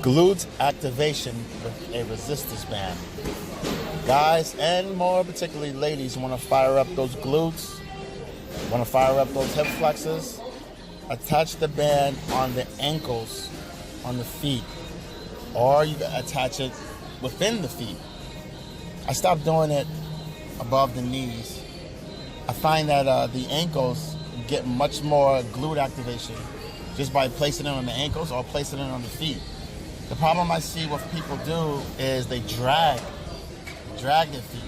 glute activation with a resistance band. Guys, and more particularly ladies, want to fire up those glutes, want to fire up those hip flexors, attach the band on the ankles, on the feet, or you can attach it within the feet. I stopped doing it above the knees. I find that the ankles get much more glute activation just by placing it on the ankles or placing it on the feet. The problem I see what people do is they drag their feet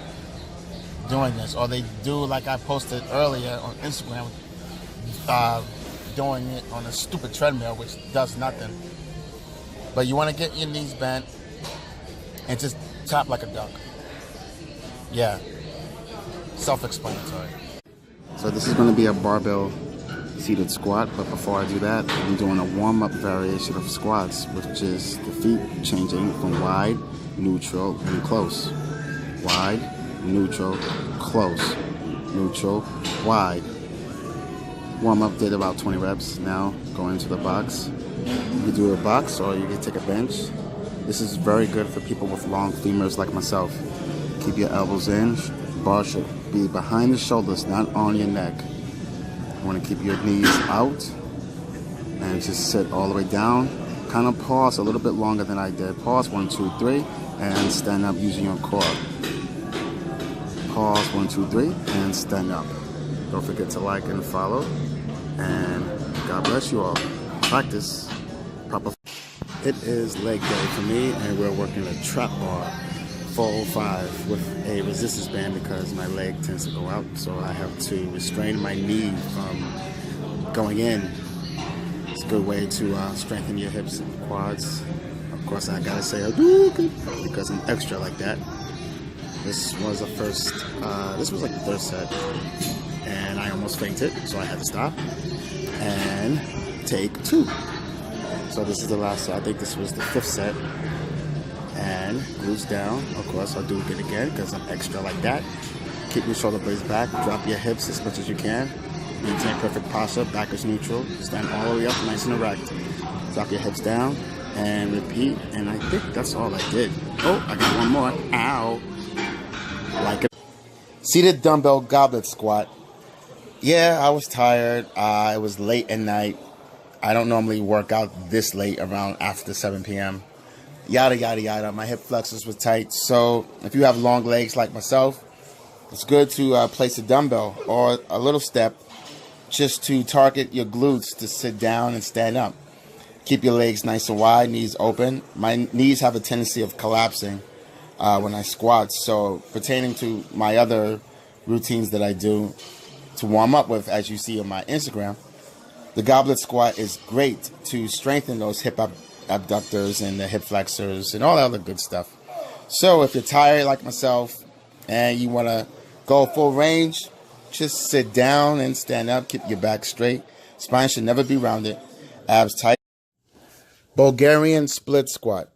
doing this, or they do like I posted earlier on Instagram, doing it on a stupid treadmill, which does nothing. But you want to get your knees bent and just tap like a duck. Yeah, self-explanatory. So this is going to be a barbell seated squat, but before I do that, I'm doing a warm-up variation of squats, which is the feet changing from wide, neutral, and close. Wide, neutral, close, neutral, wide. Warm-up did about 20 reps. Now going into the box. You can do a box or you can take a bench. This is very good for people with long femurs like myself. Keep your elbows in. Bar should be behind the shoulders, not on your neck. You want to keep your knees out and just sit all the way down. Kind of pause a little bit longer than I did. Pause 1, 2, 3, and stand up using your core. Pause 1, 2, 3, and stand up. Don't forget to like and follow. And God bless you all. Practice proper. It is leg day for me, and we're working a trap bar 405 with a resistance band because my leg tends to go out, so I have to restrain my knee from going in. It's a good way to strengthen your hips and quads. Of course, I gotta say Hadouken because I'm extra like that. This was like the third set, and I almost fainted, so I had to stop and take 2. So this is the last set. I think this was the 5th set. And glutes down. Of course, I'll do it again because I'm extra like that. Keep your shoulder blades back. Drop your hips as much as you can. Maintain perfect posture. Back is neutral. Stand all the way up, nice and erect. Drop your hips down and repeat. And I think that's all I did. Oh, I got one more. Ow. Like it. Seated dumbbell goblet squat. Yeah, I was tired. It was late at night. I don't normally work out this late around after 7 p.m. Yada, yada, yada. My hip flexors were tight. So if you have long legs like myself, it's good to place a dumbbell or a little step just to target your glutes to sit down and stand up. Keep your legs nice and wide, knees open. My knees have a tendency of collapsing when I squat. So pertaining to my other routines that I do to warm up with, as you see on my Instagram, the goblet squat is great to strengthen those hip abductors and the hip flexors and all that other good stuff. So if you're tired like myself and you want to go full range, just sit down and stand up. Keep your back straight. Spine should never be rounded. Abs tight. Bulgarian split squat.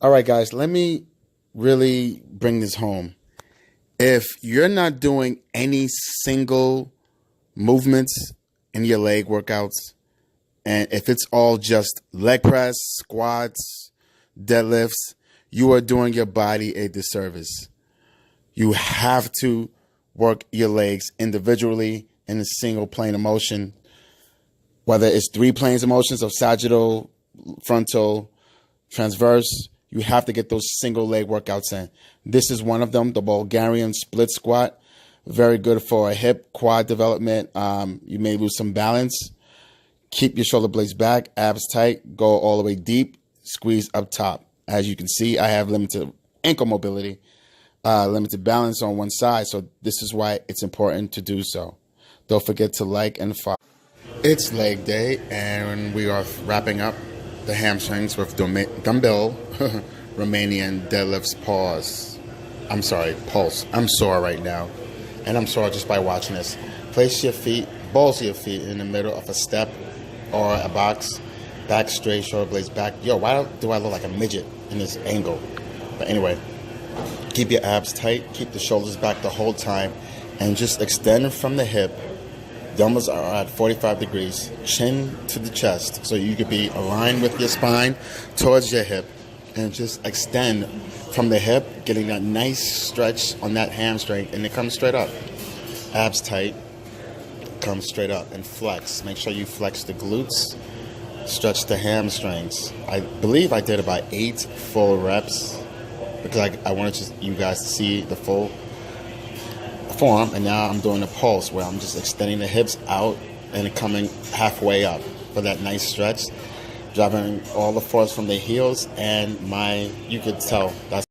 All right, guys, let me really bring this home. If you're not doing any single movements in your leg workouts, and if it's all just leg press, squats, deadlifts, you are doing your body a disservice. You have to work your legs individually in a single plane of motion, whether it's 3 planes of motions of sagittal, frontal, transverse. You have to get those single leg workouts in. This is one of them, the Bulgarian split squat. Very good for a hip quad development. You may lose some balance. Keep your shoulder blades back, abs tight, go all the way deep, squeeze up top. As you can see, I have limited ankle mobility, limited balance on one side, so this is why it's important to do so. Don't forget to like and follow. It's leg day, and we are wrapping up the hamstrings with dumbbell Romanian deadlifts pulse. I'm sore right now, and I'm sore just by watching this. Place your feet, balls of your feet in the middle of a step or a box, back straight, shoulder blades back. Yo, why do I look like a midget in this angle? But anyway, keep your abs tight, keep the shoulders back the whole time, and just extend from the hip Abdominals are at 45 degrees, chin to the chest. So you could be aligned with your spine towards your hip and just extend from the hip, getting that nice stretch on that hamstring, and it comes straight up. Abs tight, come straight up and flex. Make sure you flex the glutes, stretch the hamstrings. I believe I did about 8 full reps because I wanted you guys to see the full form, and now I'm doing a pulse where I'm just extending the hips out and coming halfway up for that nice stretch, driving all the force from the heels, and you could tell that's